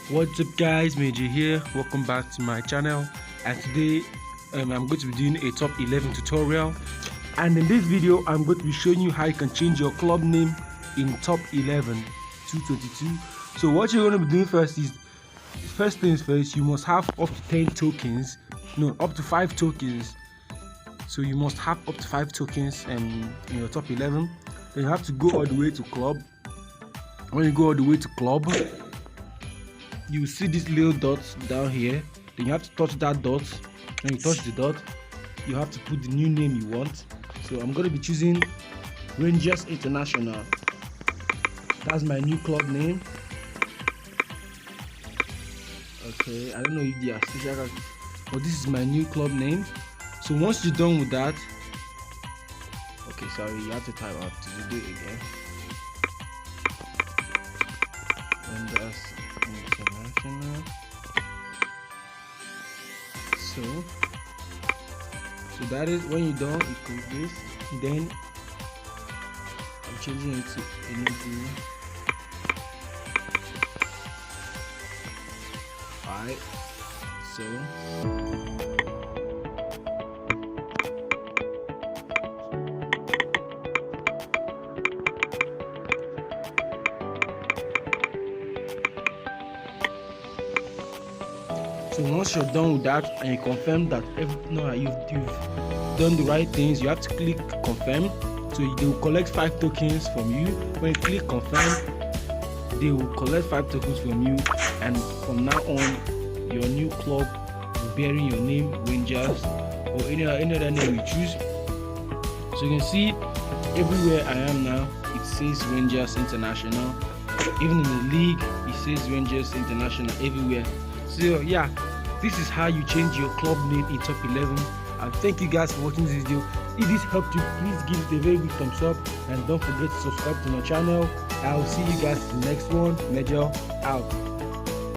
What's up guys, Major here. Welcome back to my channel, and today I'm going to be doing a top 11 tutorial, and in this video I'm going to be showing you how you can change your club name in top 11 222. So what you're going to be doing first is, first things first, you must have up to 10 tokens, no, up to 5 tokens. So you must have up to 5 tokens in your top 11. Then you have to go all the way to club. When you go all the way to club, you see this little dot down here. Then you have to touch that dot. When you touch the dot, you have to put the new name you want. So I'm going to be choosing Rangers International. That's my new club name. Okay, I don't know if they are special, but this is my new club name. So once you're done with that, okay, sorry, you have to type out to do it again. Rangers International. So that is, when you're done, you click this. Then I'm changing it to anything. Alright, so once you're done with that and you confirm that you've done the right things, you have to click confirm. So they will collect 5 tokens from you. When you click confirm, they will collect 5 tokens from you, and from now on your new club will be bearing your name, Rangers, or any other name you choose. So you can see everywhere I am now, it says Rangers International. Even in the league, it says Rangers International everywhere. So yeah, this is how you change your club name in top 11. And thank you guys for watching this video. If this helped you, please give it a very big thumbs up, and don't forget to subscribe to my channel. I will see you guys in the next one. Major out.